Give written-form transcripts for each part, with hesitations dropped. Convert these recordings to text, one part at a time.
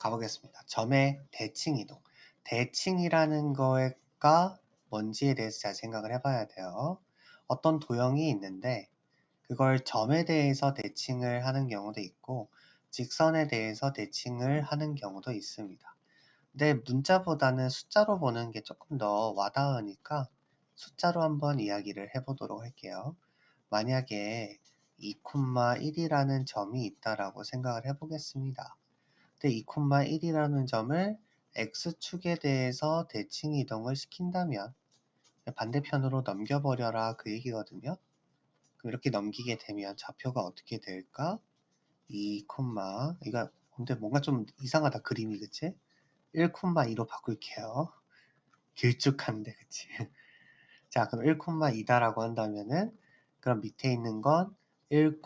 가보겠습니다. 점의 대칭 이동. 대칭이라는 거가 뭔지에 대해서 잘 생각을 해봐야 돼요. 어떤 도형이 있는데 그걸 점에 대해서 대칭을 하는 경우도 있고 직선에 대해서 대칭을 하는 경우도 있습니다. 근데 문자보다는 숫자로 보는 게 조금 더 와닿으니까 숫자로 한번 이야기를 해보도록 할게요. 만약에 2,1이라는 점이 있다라고 생각을 해보겠습니다. 근데 2,1이라는 점을 x축에 대해서 대칭 이동을 시킨다면 반대편으로 넘겨버려라 그 얘기거든요. 그럼 이렇게 넘기게 되면 좌표가 어떻게 될까? 2, 이거 근데 뭔가 좀 이상하다 그림이 그치? 1,2로 바꿀게요. 길쭉한데 그치? 자 그럼 1,2다라고 한다면은 그럼 밑에 있는 건 1,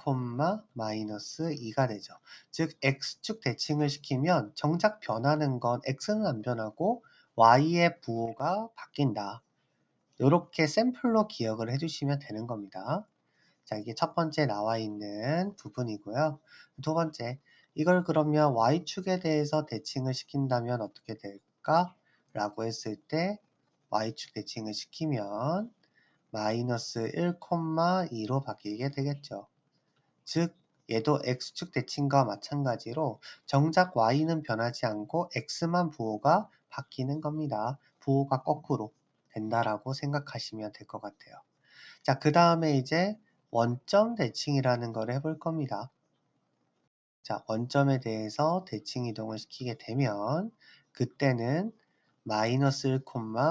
마이너스 2가 되죠. 즉 x축 대칭을 시키면 정작 변하는 건 x는 안 변하고 y의 부호가 바뀐다. 이렇게 샘플로 기억을 해주시면 되는 겁니다. 자 이게 첫 번째 나와 있는 부분이고요. 두 번째 이걸 그러면 y축에 대해서 대칭을 시킨다면 어떻게 될까? 라고 했을 때 y축 대칭을 시키면 마이너스 1,2로 바뀌게 되겠죠. 즉 얘도 x축 대칭과 마찬가지로 정작 y는 변하지 않고 x만 부호가 바뀌는 겁니다. 부호가 거꾸로 된다라고 생각하시면 될 것 같아요. 자, 그 다음에 이제 원점 대칭이라는 걸 해볼 겁니다. 자, 원점에 대해서 대칭 이동을 시키게 되면 그때는 마이너스 1,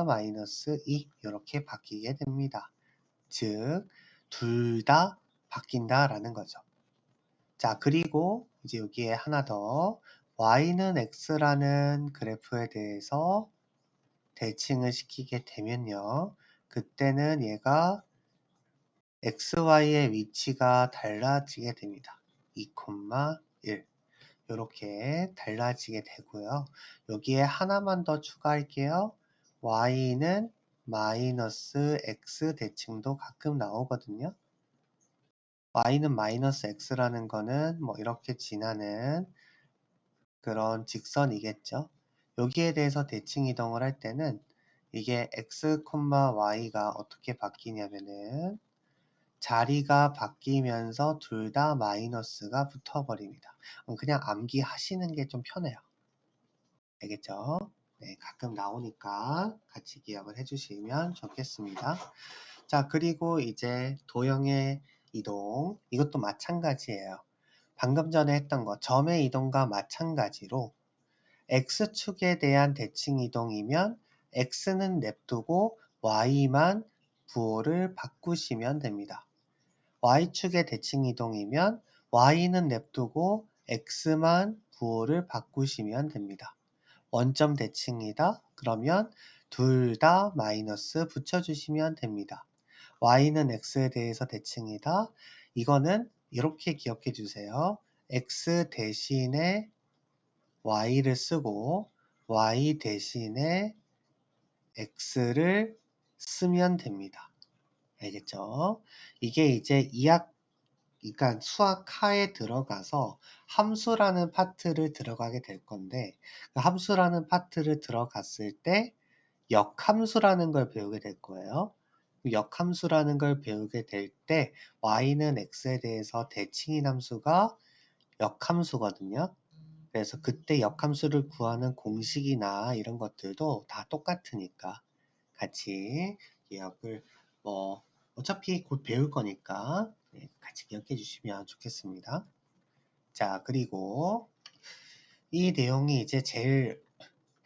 마이너스 2 이렇게 바뀌게 됩니다. 즉, 둘 다 바뀐다라는 거죠. 자, 그리고 이제 여기에 하나 더 y는 x라는 그래프에 대해서 대칭을 시키게 되면요. 그때는 얘가 xy의 위치가 달라지게 됩니다. 2, 1 이렇게 달라지게 되고요. 여기에 하나만 더 추가할게요. y는 마이너스 x 대칭도 가끔 나오거든요. y는 마이너스 x라는 거는 뭐 이렇게 지나는 그런 직선이겠죠. 여기에 대해서 대칭 이동을 할 때는 이게 x, y가 어떻게 바뀌냐면은 자리가 바뀌면서 둘 다 마이너스가 붙어버립니다. 그냥 암기하시는 게 좀 편해요. 알겠죠? 네, 가끔 나오니까 같이 기억을 해주시면 좋겠습니다. 자, 그리고 이제 도형의 이동, 이것도 마찬가지예요. 방금 전에 했던 거, 점의 이동과 마찬가지로 x축에 대한 대칭 이동이면 x는 냅두고 y만 부호를 바꾸시면 됩니다. y축의 대칭 이동이면 y는 냅두고 x만 부호를 바꾸시면 됩니다. 원점 대칭이다. 그러면 둘 다 마이너스 붙여주시면 됩니다. y는 x에 대해서 대칭이다. 이거는 이렇게 기억해 주세요. x 대신에 y를 쓰고 y 대신에 x를 쓰면 됩니다. 알겠죠? 이게 이제 그러니까 수학하에 들어가서 함수라는 파트를 들어가게 될 건데 그 함수라는 파트를 들어갔을 때 역함수라는 걸 배우게 될 거예요. 역함수라는 걸 배우게 될 때 y는 x에 대해서 대칭인 함수가 역함수거든요. 그래서 그때 역함수를 구하는 공식이나 이런 것들도 다 똑같으니까 같이 기억을 어차피 곧 배울 거니까 같이 기억해 주시면 좋겠습니다. 자, 그리고 이 내용이 이제 제일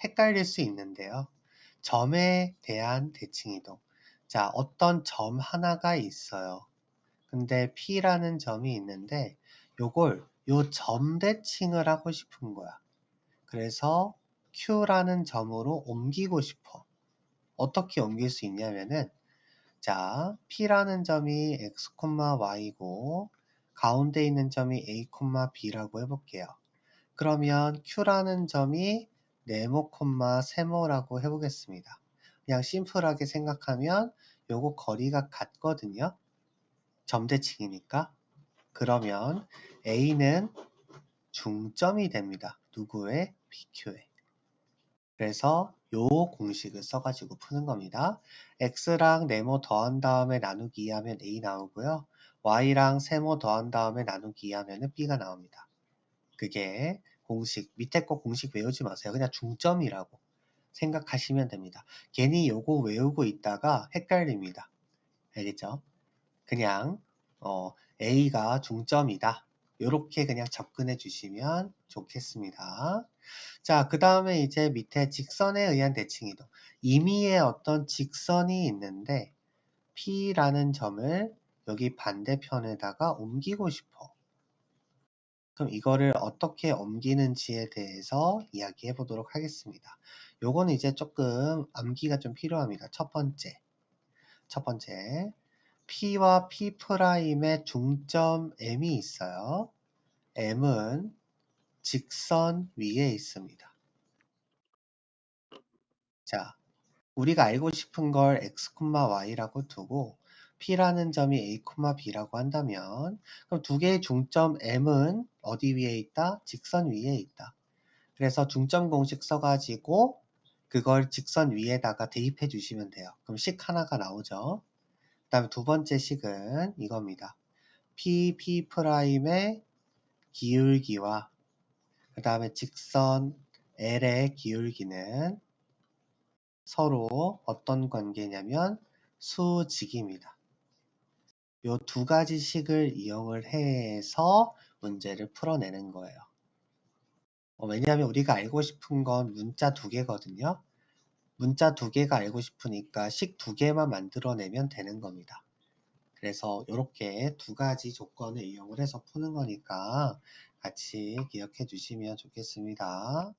헷갈릴 수 있는데요. 점에 대한 대칭 이동. 자, 어떤 점 하나가 있어요. 근데 P라는 점이 있는데 요 점 대칭을 하고 싶은 거야. 그래서 Q라는 점으로 옮기고 싶어. 어떻게 옮길 수 있냐면은 자, P라는 점이 x, y고 가운데 있는 점이 a, b라고 해볼게요. 그러면 Q라는 점이 네모, 세모라고 해보겠습니다. 그냥 심플하게 생각하면 요거 거리가 같거든요. 점대칭이니까. 그러면 A는 중점이 됩니다. 누구의? PQ의. 그래서 요 공식을 써가지고 푸는 겁니다. x랑 네모 더한 다음에 나누기 2하면 a 나오고요. y랑 세모 더한 다음에 나누기 2하면 b가 나옵니다. 그게 공식, 밑에 거 공식 외우지 마세요. 그냥 중점이라고 생각하시면 됩니다. 괜히 요거 외우고 있다가 헷갈립니다. 알겠죠? 그냥 A가 중점이다. 요렇게 그냥 접근해 주시면 좋겠습니다. 자, 그 다음에 이제 밑에 직선에 의한 대칭이동. 임의의 어떤 직선이 있는데 P라는 점을 여기 반대편에다가 옮기고 싶어. 그럼 이거를 어떻게 옮기는지에 대해서 이야기해 보도록 하겠습니다. 요거는 이제 조금 암기가 좀 필요합니다. 첫 번째, P와 P'의 중점 M이 있어요. M은 직선 위에 있습니다. 자, 우리가 알고 싶은 걸 x, y라고 두고 P라는 점이 a, b라고 한다면 그럼 두 개의 중점 M은 어디 위에 있다? 직선 위에 있다. 그래서 중점 공식 써가지고 그걸 직선 위에다가 대입해 주시면 돼요. 그럼 식 하나가 나오죠. 그 다음에 두 번째 식은 이겁니다. P'의 기울기와 그 다음에 직선 L의 기울기는 서로 어떤 관계냐면 수직입니다. 요 두 가지 식을 이용을 해서 문제를 풀어내는 거예요. 왜냐하면 우리가 알고 싶은 건 문자 두 개거든요. 문자 두 개가 알고 싶으니까 식 두 개만 만들어내면 되는 겁니다. 그래서 이렇게 두 가지 조건을 이용을 해서 푸는 거니까 같이 기억해 주시면 좋겠습니다.